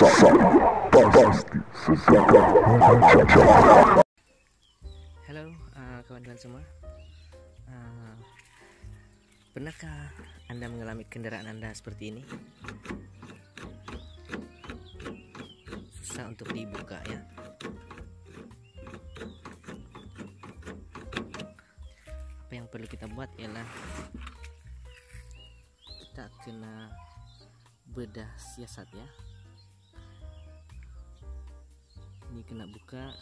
Halo kawan-kawan semua. Pernahkah Anda mengalami kendaraan Anda seperti ini? Susah untuk dibuka ya. Apa yang perlu kita buat ialah kita kena bedah siasat ya. Ini kena buka.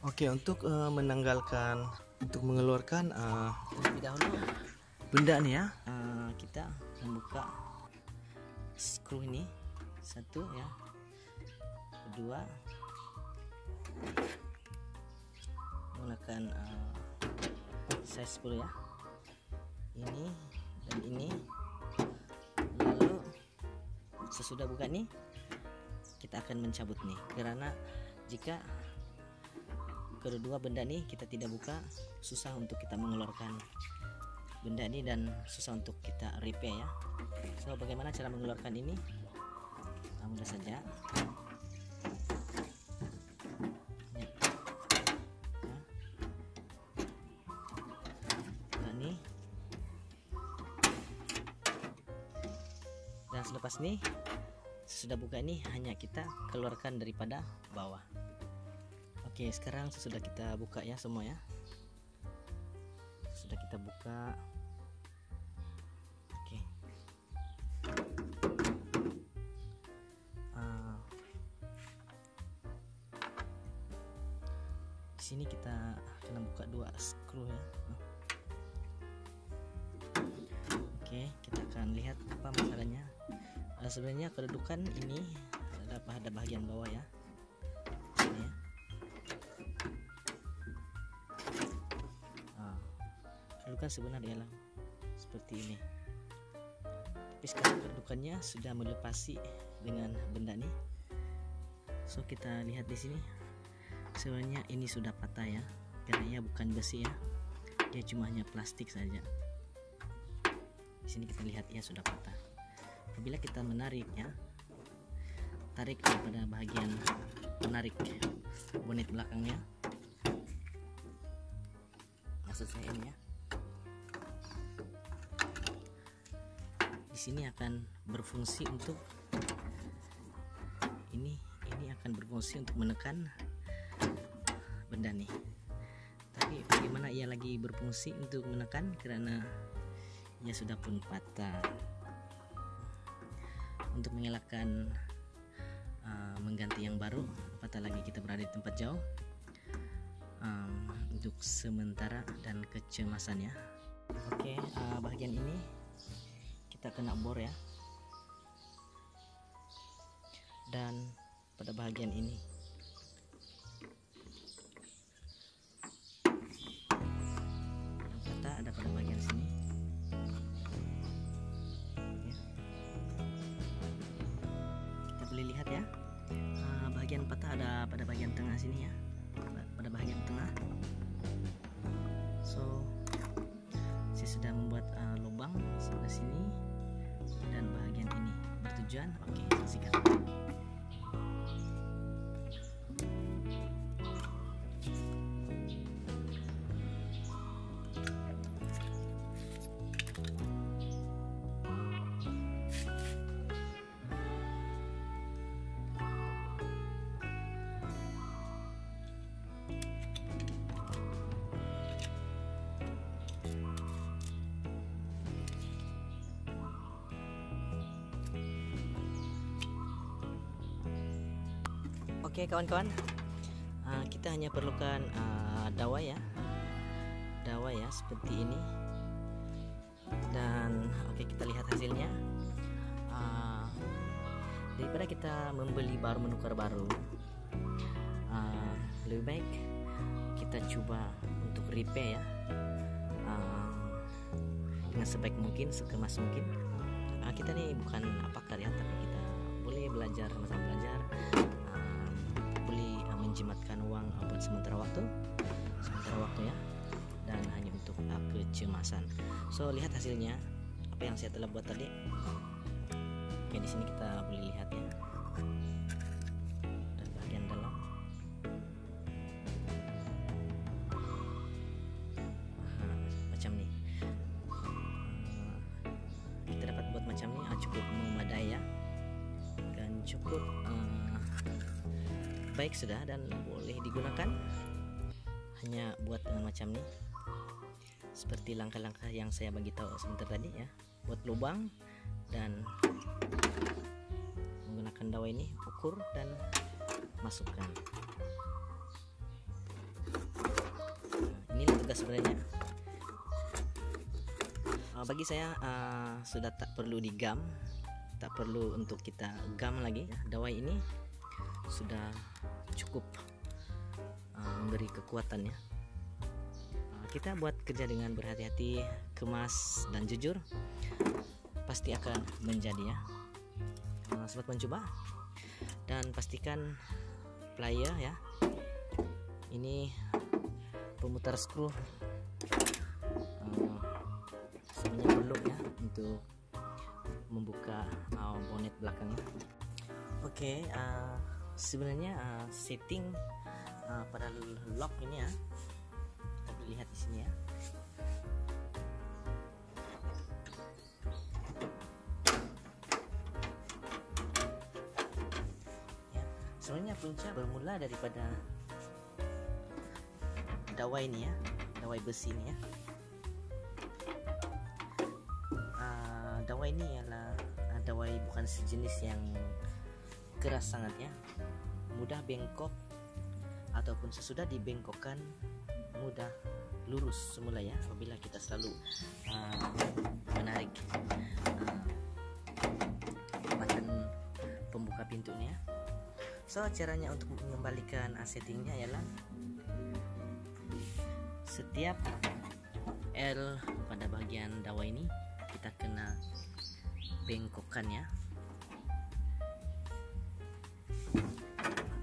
Oke, untuk menanggalkan, untuk mengeluarkan terlebih dahulu benda nih ya, kita membuka skru ini satu ya, kedua menggunakan size 10 ya, ini dan ini. Lalu sesudah buka nih kita akan mencabut nih, karena jika kedua benda nih kita tidak buka, susah untuk kita mengeluarkan benda ini dan susah untuk kita repair ya. So bagaimana cara mengeluarkan ini? Mudah saja. Nah, ini. Dan selepas ini sudah buka ini, hanya kita keluarkan daripada bawah. Oke, sekarang sudah kita buka ya semua ya. Sudah kita buka. Oke. Di sini kita akan buka dua skru ya. Oke, kita akan lihat apa masalahnya. Sebenarnya kedudukan ini ada pada bagian bawah ya. Ini ya. Kedudukan sebenarnya adalah seperti ini. Tapi sekarang kedudukannya sudah melepasi dengan benda ini. So kita lihat di sini. Sebenarnya ini sudah patah ya, karena ia bukan besi ya, dia cuma hanya plastik saja. Di sini kita lihat ia sudah patah. Apabila kita menariknya, tarik pada bagian menarik bonet belakangnya, maksud saya ini ya. Di sini akan berfungsi untuk ini akan berfungsi untuk menekan benda nih. Tapi bagaimana ia lagi berfungsi untuk menekan, karena ia sudah pun patah. Untuk mengelakkan mengganti yang baru, apatah lagi kita berada di tempat jauh, untuk sementara dan kecemasan ya. Oke, bagian ini kita kena bor ya, dan pada bagian ini patah ada pada bagian sini ya. Kita boleh lihat ya, bagian patah ada pada bagian tengah sini ya, pada bagian tengah. So saya sudah membuat lubang sebelah sini dan bagian ini bertujuan. Oke, saksikan. Oke kawan-kawan, kita hanya perlukan dawa ya seperti ini. Dan oke, kita lihat hasilnya. Daripada kita membeli baru menukar baru, lebih baik kita coba untuk repair ya, dengan sebaik mungkin, sekemas mungkin. Kita nih bukan pakar ya, tapi kita boleh belajar, sama-sama belajar, boleh menjimatkan uang buat sementara waktu ya, dan hanya untuk kecemasan. So lihat hasilnya apa yang saya telah buat tadi. Oke, di sini kita boleh lihat ya, dan bagian dalam. Macam nih, kita dapat buat macam nih, cukup memadai ya, dan cukup baik sudah, dan boleh digunakan. Hanya buat dengan macam nih, seperti langkah-langkah yang saya bagi tahu sebentar tadi ya. Buat lubang dan menggunakan dawa ini, ukur dan masukkan. Inilah tugas sebenarnya. Bagi saya sudah tak perlu digam, tak perlu untuk kita gam lagi ya. Dawai ini sudah cukup memberi kekuatan ya. Kita buat kerja dengan berhati-hati, kemas dan jujur, pasti akan menjadi ya. Selamat mencoba, dan pastikan plier ya, ini pemutar skru sebenarnya perlu ya untuk membuka bonet belakangnya. Oke, sebenarnya setting pada lock ini ya, kita boleh lihat di sini ya. Sebenarnya punca bermula daripada dawai ini ya, dawai besi ini ya. Dawai ini adalah dawai bukan sejenis yang keras sangat ya, mudah bengkok, ataupun sesudah dibengkokkan mudah lurus semula ya, apabila kita selalu menarik bahan pembuka pintunya. So caranya untuk mengembalikan settingnya ialah setiap L pada bagian dawai ini kita kena bengkokkan ya,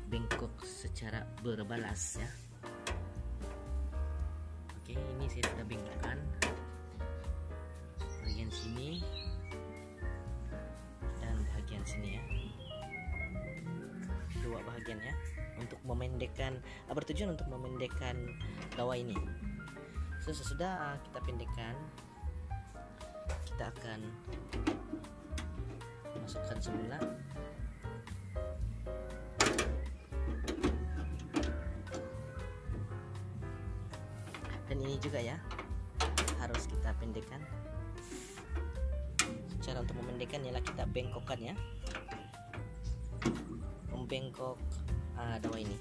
bengkok secara berbalas ya. Oke, ini saya sudah bengkokkan bagian sini dan bagian sini ya, dua bagian ya, untuk memendekkan, bertujuan untuk memendekkan dawai ini. So, sesudah kita pendekkan, kita akan masukkan semula dan ini juga ya harus kita pendekkan. Cara untuk memendekkan ialah kita bengkokkan ya, membengkok dawai ini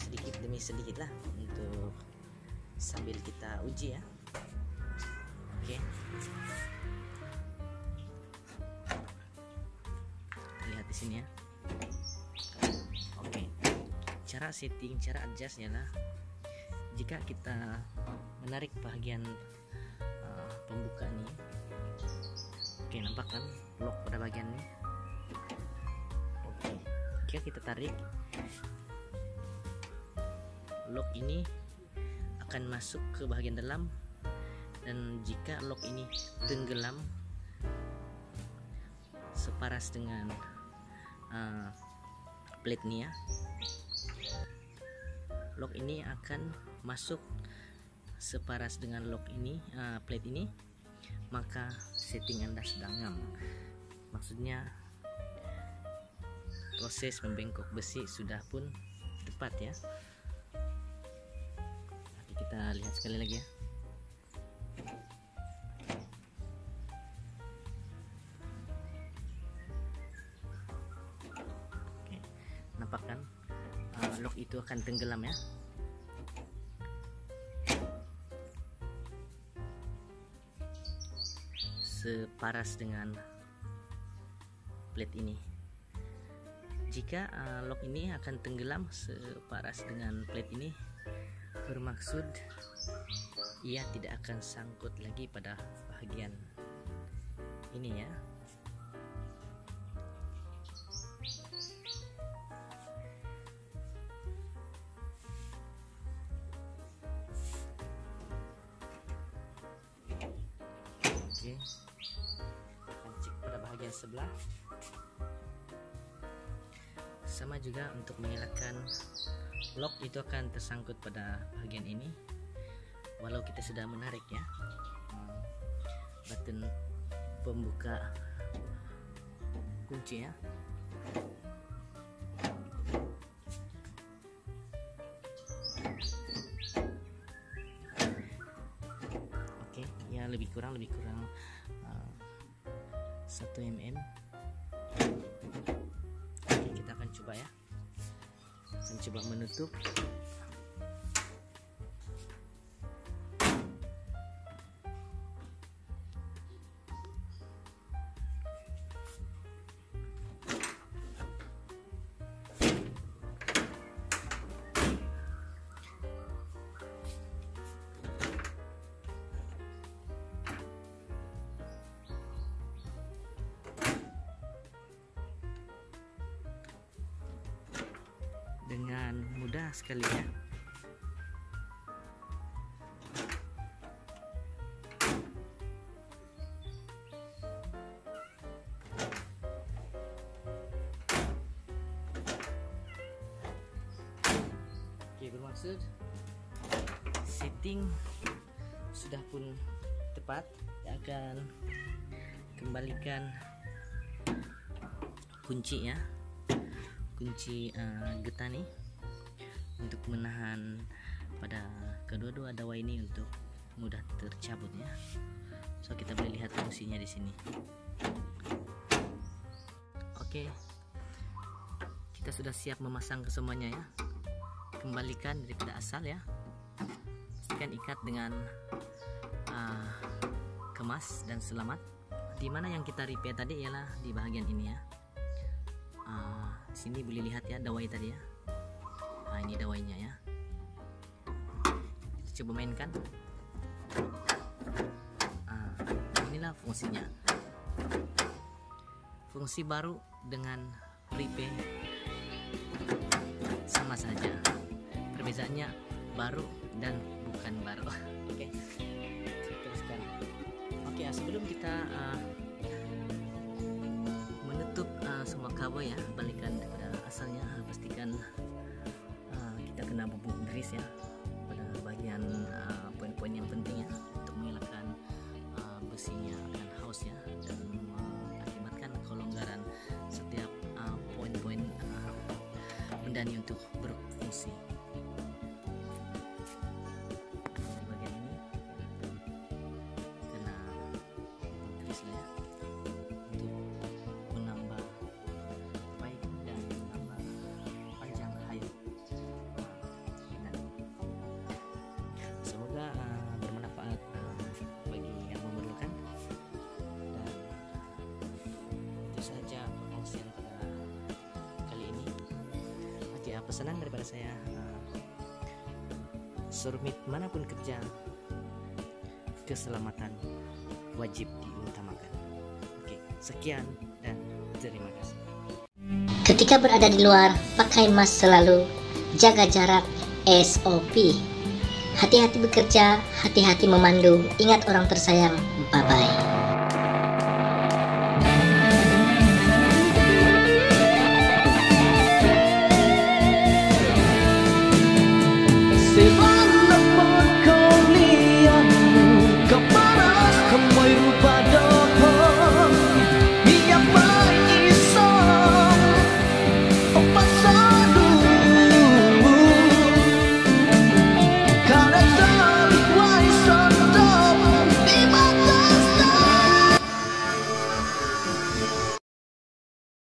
sedikit demi sedikit lah, untuk sambil kita uji ya. Oke, lihat di sini ya. Oke, cara setting, cara adjust ialah jika kita menarik bagian pembuka ini. Oke, nampak kan lock pada bagian ini. Oke, jika kita tarik, lock ini akan masuk ke bagian dalam, dan jika lock ini tenggelam separas dengan plate ini ya, lock ini akan masuk separas dengan lock ini, plate ini, maka setting Anda sedang ngam. Maksudnya proses membengkok besi sudah pun tepat ya. Nanti kita lihat sekali lagi ya. Oke, nampak kan lock itu akan tenggelam ya. Separas dengan plate ini. Jika lock ini akan tenggelam separas dengan plate ini, bermaksud ia tidak akan sangkut lagi pada bagian ini ya. Oke, akan cek pada bagian sebelah. Sama juga untuk mengelakkan lock itu akan tersangkut pada bagian ini walau kita sudah menarik ya button pembuka kunci ya. Oke, ya lebih kurang 1 mm. Oke, kita akan coba ya. Akan coba menutup. Dengan mudah sekali ya. Oke, bermaksud setting sudah pun tepat. Kita akan kembalikan kunci ya, kunci getah nih untuk menahan pada kedua-dua dawai ini untuk mudah tercabut ya. So kita boleh lihat fungsinya di sini. Oke, kita sudah siap memasang kesemuanya ya. Kembalikan daripada asal ya. Pastikan ikat dengan kemas dan selamat. Dimana yang kita repair tadi ialah di bagian ini ya. Sini boleh lihat ya dawai tadi ya. Ini dawainya ya. Kita coba mainkan. Inilah fungsinya. Fungsi baru dengan repair sama saja. Perbedaannya baru dan bukan baru. Oke. Teruskan. Oke, sebelum kita menutup semua kabel ya, balikan pada asalnya, pastikan kita kena bubuk grease ya pada bagian poin-poin yang penting ya, untuk menghilangkan besinya akan haus ya, dan mengakibatkan kelonggaran setiap poin-poin benda ini untuk berfungsi. Di bagian ini kena grease ya, untuk menambah baik dan menambah panjang hayat. Semoga bermanfaat bagi yang memerlukan, dan itu saja pengungsian pada kali ini. Oke, pesanan daripada saya, surmit manapun kerja, keselamatan wajib diutamakan. Oke, sekian dan terima kasih. Ketika berada di luar, pakai mask selalu, jaga jarak, SOP. Hati-hati bekerja, hati-hati memandu. Ingat orang tersayang. Bye-bye.